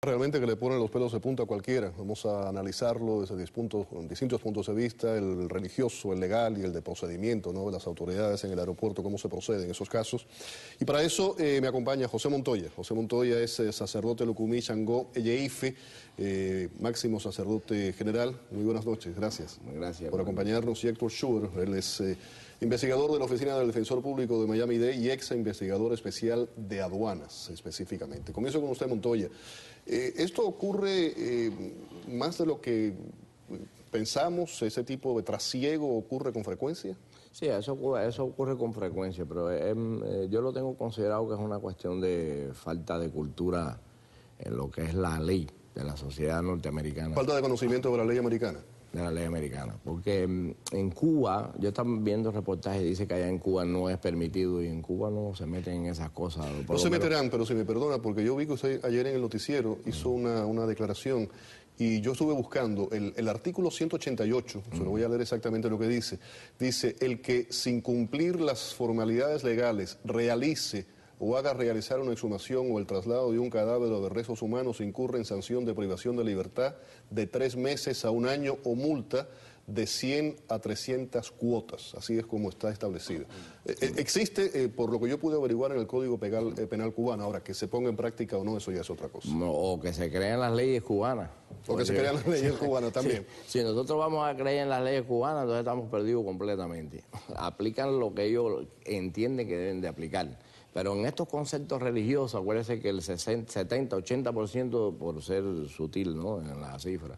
Realmente que le ponen los pelos de punta a cualquiera. Vamos a analizarlo desde distintos puntos de vista, el religioso, el legal y el de procedimiento, ¿no?, de las autoridades en el aeropuerto, cómo se procede en esos casos. Y para eso me acompaña José Montoya. José Montoya es sacerdote Lucumí Changó Eyeife, máximo sacerdote general. Muy buenas noches, gracias. Gracias por acompañarnos. Y Héctor Schubert, él es investigador de la Oficina del Defensor Público de Miami-Dade y ex investigador especial de aduanas, específicamente. Comienzo con usted, Montoya. Esto ocurre más de lo que pensamos, ese tipo de trasiego ocurre con frecuencia. Sí, eso ocurre con frecuencia, pero yo lo tengo considerado que es una cuestión de falta de cultura en lo que es la ley de la sociedad norteamericana. Falta de conocimiento de la ley americana. De la ley americana, porque en Cuba, yo estaba viendo reportajes y dice que allá en Cuba no es permitido y en Cuba no se meten en esas cosas. No se meterán, pero si me perdona, porque yo vi que usted ayer en el noticiero hizo una declaración y yo estuve buscando el artículo 188, se lo voy a leer exactamente lo que dice. Dice, el que sin cumplir las formalidades legales realice o haga realizar una exhumación o el traslado de un cadáver o de restos humanos incurre en sanción de privación de libertad de 3 meses a 1 año o multa de 100 a 300 cuotas. Así es como está establecido. Existe, por lo que yo pude averiguar en el Código Penal cubano, ahora que se ponga en práctica o no, eso ya es otra cosa. No, o que se crean las leyes cubanas. O que se crean las leyes cubanas también. Si nosotros vamos a creer en las leyes cubanas, entonces estamos perdidos completamente. Aplican lo que ellos entienden que deben de aplicar. Pero en estos conceptos religiosos, acuérdense que el 70-80%, por ser sutil, ¿no?, en la cifra,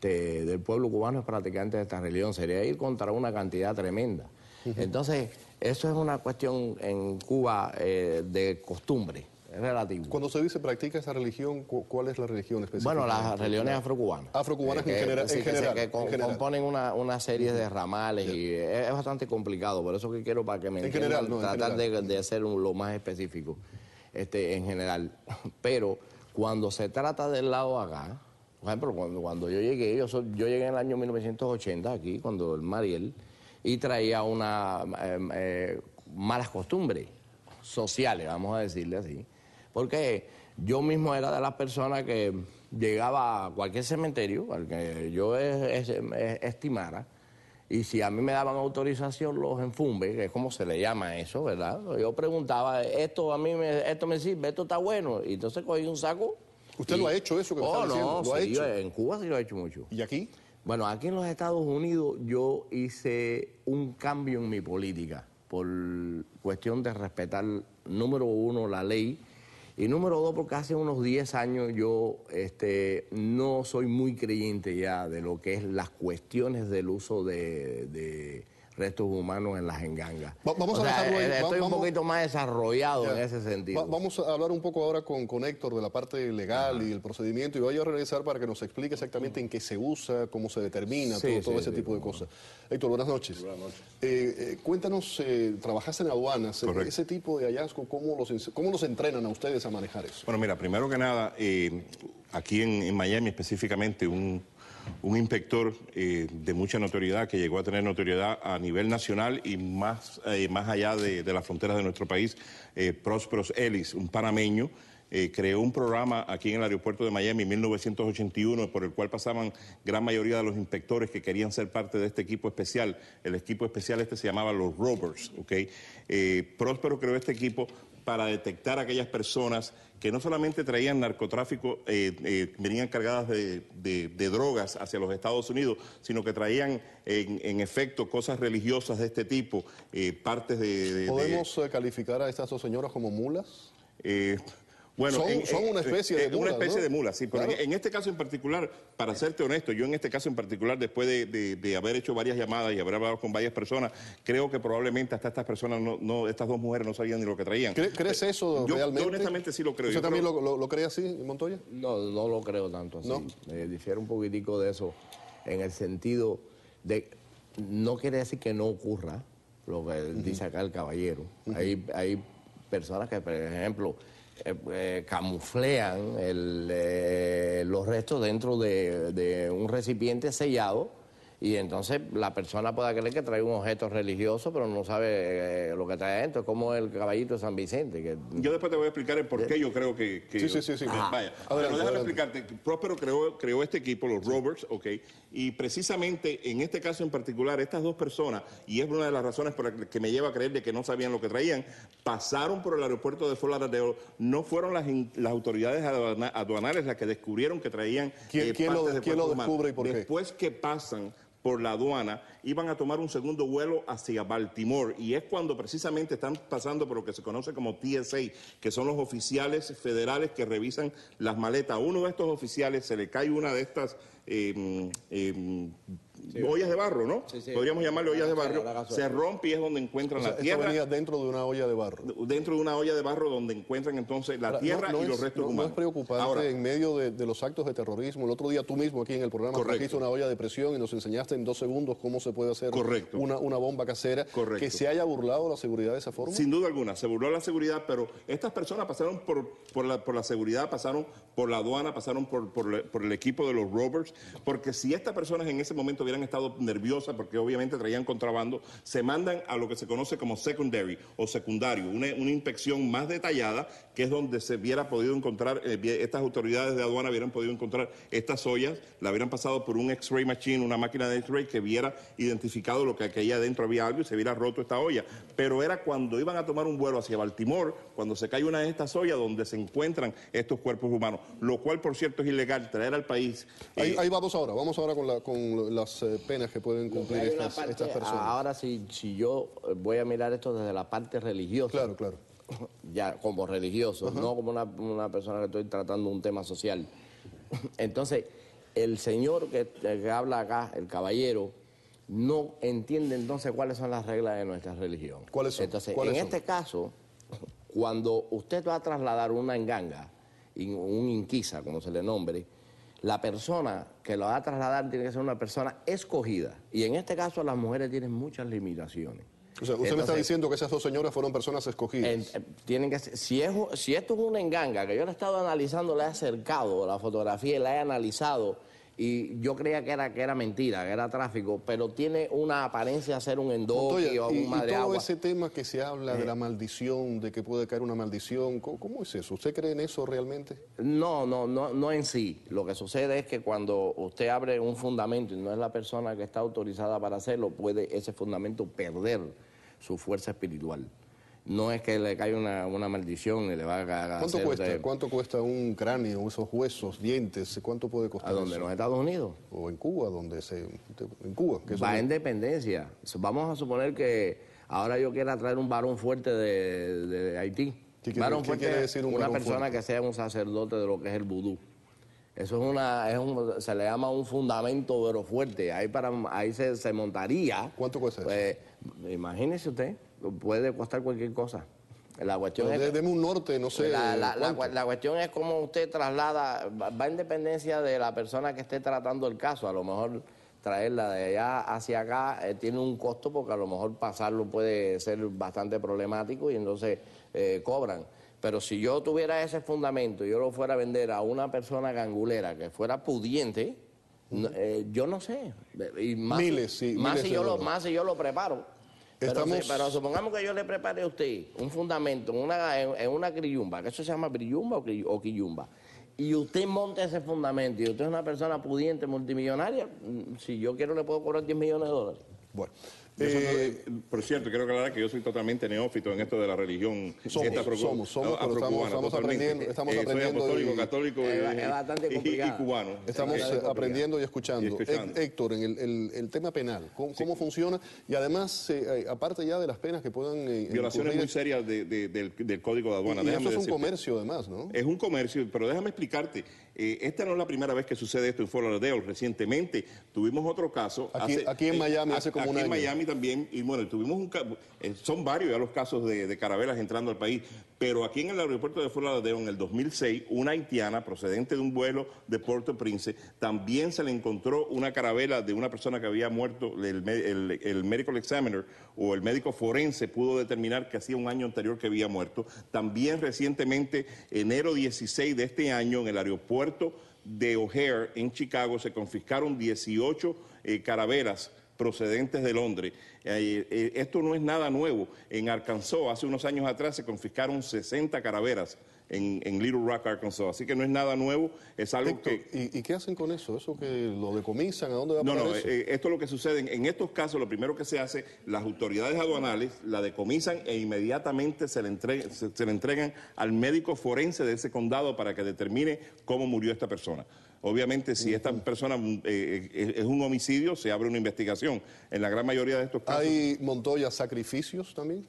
del pueblo cubano es practicante de esta religión. Sería ir contra una cantidad tremenda. Entonces, eso es una cuestión en Cuba de costumbre, es relativo. Cuando se dice practica esa religión, ¿cuál es la religión específica? Bueno, las religiones afrocubanas. Afrocubanas en general. Que componen una serie de ramales y es bastante complicado, por eso que quiero para que me entiendan, tratar de hacer lo más específico en general. Pero cuando se trata del lado acá, por ejemplo, cuando yo llegué, yo llegué en el año 1980 aquí, cuando el Mariel, y traía malas costumbres sociales, vamos a decirle así. Porque yo mismo era de las personas que llegaba a cualquier cementerio, al que yo estimara, y si a mí me daban autorización los enfumbes, que es como se le llama eso, ¿verdad? Yo preguntaba, esto me sirve, esto está bueno, y entonces cogí un saco. ¿Usted lo ha hecho eso que me está diciendo? ¿Lo ha hecho? En Cuba sí lo he hecho mucho. ¿Y aquí? Bueno, aquí en los Estados Unidos yo hice un cambio en mi política por cuestión de respetar, número 1, la ley, y número 2, porque hace unos 10 años yo no soy muy creyente ya de lo que es las cuestiones del uso de restos humanos en las engangas. Vamos a dejarlo ahí. Estoy un poquito más desarrollado en ese sentido. Vamos a hablar un poco ahora con Héctor de la parte legal y el procedimiento, y voy a regresar para que nos explique exactamente en qué se usa, cómo se determina, todo ese tipo de cosas. Héctor, buenas noches. Buenas noches. Cuéntanos, trabajaste en aduanas, ese tipo de hallazgo, ¿cómo los entrenan a ustedes a manejar eso? Bueno, mira, primero que nada, aquí en Miami específicamente, un inspector de mucha notoriedad, que llegó a tener notoriedad a nivel nacional y más allá de las fronteras de nuestro país, Prósperos Ellis, un panameño, creó un programa aquí en el aeropuerto de Miami en 1981, por el cual pasaban gran mayoría de los inspectores que querían ser parte de este equipo especial. El equipo especial se llamaba los Rovers, ¿ok? Próspero creó este equipo para detectar a aquellas personas que no solamente traían narcotráfico, venían cargadas de drogas hacia los Estados Unidos, sino que traían en efecto cosas religiosas de este tipo, partes de... ¿Podemos calificar a estas dos señoras como mulas? Bueno, son una especie de mulas, una especie, ¿no?, de mulas, sí, pero claro. En este caso en particular, para serte honesto, yo en este caso en particular, después de haber hecho varias llamadas y haber hablado con varias personas, creo que probablemente hasta estas personas, estas dos mujeres no sabían ni lo que traían. ¿Crees eso realmente? Yo honestamente sí lo creo. ¿Usted también lo cree así, Montoya? No lo creo tanto así. ¿No? Difiere un poquitico de eso, en el sentido de, no quiere decir que no ocurra lo que dice acá el caballero. Hay personas que, por ejemplo, camuflean los restos dentro de un recipiente sellado Y entonces la persona puede creer que trae un objeto religioso, pero no sabe lo que trae adentro, como el caballito de San Vicente. Que... Yo después te voy a explicar el por qué yo creo que... Sí. Vaya, pero déjame explicarte. Próspero creó este equipo, los Rovers, ¿ok? Y precisamente en este caso en particular, estas dos personas, y es una de las razones por las que me lleva a creer de que no sabían lo que traían, pasaron por el aeropuerto de Fort Lauderdale, no fueron las autoridades aduanales las que descubrieron que traían ¿Quién lo descubre y por qué? Después que pasan por la aduana, iban a tomar un segundo vuelo hacia Baltimore, y es cuando precisamente están pasando por lo que se conoce como TSA, que son los oficiales federales que revisan las maletas. A uno de estos oficiales se le cae una de estas ollas de barro, ¿no? Sí. Podríamos llamarle ollas de barro. Se rompe y es donde encuentran la tierra. Esto venía dentro de una olla de barro. Dentro de una olla de barro donde encuentran entonces la tierra y los restos humanos. No es preocupante ahora, en medio de los actos de terrorismo. El otro día tú mismo aquí en el programa trajiste una olla de presión y nos enseñaste en 2 segundos cómo se puede hacer una bomba casera. Correcto. Que se haya burlado la seguridad de esa forma. Sin duda alguna, se burló la seguridad, pero estas personas pasaron por la seguridad, pasaron por la aduana, pasaron por el equipo de los Rovers, porque si estas personas en ese momento hubieran estado nerviosas, porque obviamente traían contrabando, se mandan a lo que se conoce como secondary o secundario, una inspección más detallada, que es donde se hubiera podido encontrar, estas autoridades de aduana hubieran podido encontrar estas ollas, la hubieran pasado por un X-ray machine, una máquina de X-ray que hubiera identificado lo que ahí adentro había algo y se hubiera roto esta olla. Pero era cuando iban a tomar un vuelo hacia Baltimore, cuando se cae una de estas ollas donde se encuentran estos cuerpos humanos, lo cual, por cierto, es ilegal traer al país. Ahí vamos ahora con las penas que pueden cumplir estas personas. Ahora, si yo voy a mirar esto desde la parte religiosa. Claro. Ya como religioso, no como una persona que estoy tratando un tema social. Entonces, el señor que habla acá, el caballero, no entiende entonces cuáles son las reglas de nuestra religión. ¿Cuáles son? Entonces, este caso, cuando usted va a trasladar una enganga, un inquisa, como se le nombre, la persona que lo va a trasladar tiene que ser una persona escogida. Y en este caso las mujeres tienen muchas limitaciones. O sea, usted me está diciendo que esas 2 señoras fueron personas escogidas. Tienen que ser, si esto es una enganga, que yo le he estado analizando, le he acercado la fotografía, la he analizado, y yo creía que era mentira, que era tráfico, pero tiene una apariencia de ser un endoqui o un madre agua. Y todo agua. ese tema que se habla de la maldición, de que puede caer una maldición, ¿cómo es eso? ¿Usted cree en eso realmente? No en sí. Lo que sucede es que cuando usted abre un fundamento y no es la persona que está autorizada para hacerlo, puede ese fundamento perder su fuerza espiritual. No es que le caiga una maldición y le va a ¿Cuánto cuesta? ¿Cuánto cuesta un cráneo, esos huesos, dientes? ¿Cuánto puede costar? ¿A dónde? ¿En los Estados Unidos? O en Cuba, en Cuba. Va en dependencia. Vamos a suponer que ahora yo quiera traer un varón fuerte de Haití. ¿Qué quiere decir una persona que sea un sacerdote de lo que es el vudú. Eso se le llama un fundamento pero fuerte. Ahí se montaría. ¿Cuánto cuesta eso? Pues, imagínese usted. Puede costar cualquier cosa. La cuestión es... Deme un norte, no sé. La cuestión es cómo usted traslada, va en dependencia de la persona que esté tratando el caso. A lo mejor traerla de allá hacia acá tiene un costo porque a lo mejor pasarlo puede ser bastante problemático y entonces cobran. Pero si yo tuviera ese fundamento y yo lo fuera a vender a una persona gangulera que fuera pudiente, yo no sé. Y más si yo lo preparo. Pero supongamos que yo le prepare a usted un fundamento en una criyumba, que eso se llama briyumba o quiyumba, y usted monta ese fundamento y usted es una persona pudiente, multimillonaria, si yo quiero le puedo cobrar $10 millones. Bueno. Por cierto, quiero aclarar que yo soy totalmente neófito en esto de la religión. Somos, pero estamos aprendiendo. Soy apostólico, católico es bastante complicado. Y cubano. Estamos aprendiendo y escuchando. Héctor, en el tema penal, ¿cómo funciona? Y además, aparte ya de las penas que puedan... violaciones muy serias del Código de Aduana. Y eso es un comercio además, ¿no? Es un comercio, pero déjame explicarte. Esta no es la primera vez que sucede esto en Fort Lauderdale. Recientemente tuvimos otro caso. Aquí en Miami hace como un año. Aquí en Miami Miami también, y bueno, tuvimos son varios ya los casos de carabelas entrando al país, pero aquí en el aeropuerto de Fort Lauderdale en el 2006, una haitiana procedente de un vuelo de Port-au-Prince, también se le encontró una carabela de una persona que había muerto. El medical examiner o el médico forense pudo determinar que hacía un año anterior que había muerto. También recientemente, enero 16 de este año, en el aeropuerto de O'Hare en Chicago se confiscaron 18 carabelas procedentes de Londres. Esto no es nada nuevo. En Arkansas, hace unos años atrás, se confiscaron 60 carabelas en Little Rock, Arkansas. Así que no es nada nuevo, es algo Héctor, que... ¿y qué hacen con eso? ¿Eso que lo decomisan? ¿A dónde va a parar eso? Esto es lo que sucede. En estos casos, lo primero que se hace, las autoridades aduanales la decomisan e inmediatamente se le entregan al médico forense de ese condado para que determine cómo murió esta persona. Obviamente, si esta persona es un homicidio, se abre una investigación. En la gran mayoría de estos casos... ¿Hay, Montoya, sacrificios también?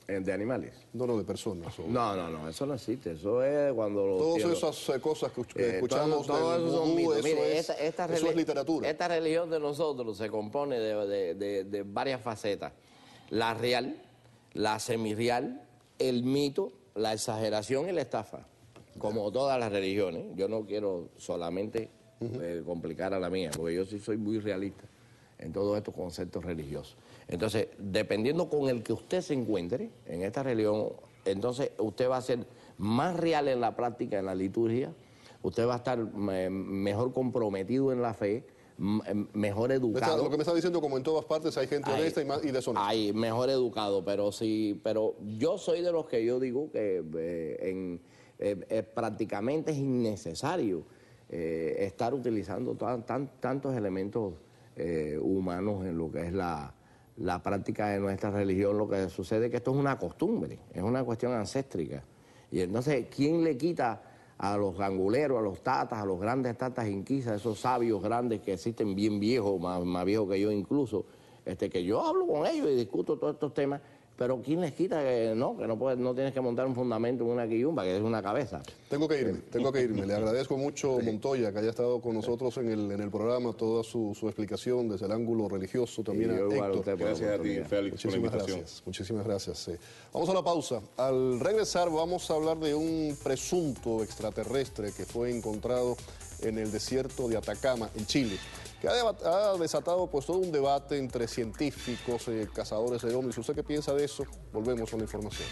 ¿De animales? No, de personas. No, eso no existe. Eso es cuando... Todas esas cosas que escuchamos todo eso son mitos. Mire, eso es literatura. Esta religión de nosotros se compone de varias facetas. La real, la semirreal, el mito, la exageración y la estafa. Como todas las religiones. Yo no quiero solamente complicar a la mía, porque yo sí soy muy realista en todos estos conceptos religiosos. Entonces, dependiendo con el que usted se encuentre en esta religión, entonces usted va a ser más real en la práctica, en la liturgia, usted va a estar mejor comprometido en la fe, mejor educado. Lo que me está diciendo, como en todas partes hay gente honesta y deshonesta. Hay mejor educado, pero yo soy de los que yo digo que prácticamente es innecesario estar utilizando tantos elementos humanos en lo que es la práctica de nuestra religión. Lo que sucede es que esto es una costumbre, es una cuestión ancéstrica. Y entonces, ¿quién le quita a los ganguleros, a los tatas, a los grandes tatas inquisas, esos sabios grandes que existen bien viejos, más viejos que yo incluso, que yo hablo con ellos y discuto todos estos temas? Pero ¿quién les quita que no tienes que montar un fundamento en una quillumba, que es una cabeza? Tengo que irme. Le agradezco mucho, Montoya, que haya estado con nosotros en el programa, toda su explicación desde el ángulo religioso también. Héctor. Gracias a ti, Félix, por la invitación. Muchísimas gracias. Vamos a la pausa. Al regresar vamos a hablar de un presunto extraterrestre que fue encontrado en el desierto de Atacama, en Chile, que ha desatado pues todo un debate entre científicos, cazadores de ovnis. ¿Usted qué piensa de eso? Volvemos con la información.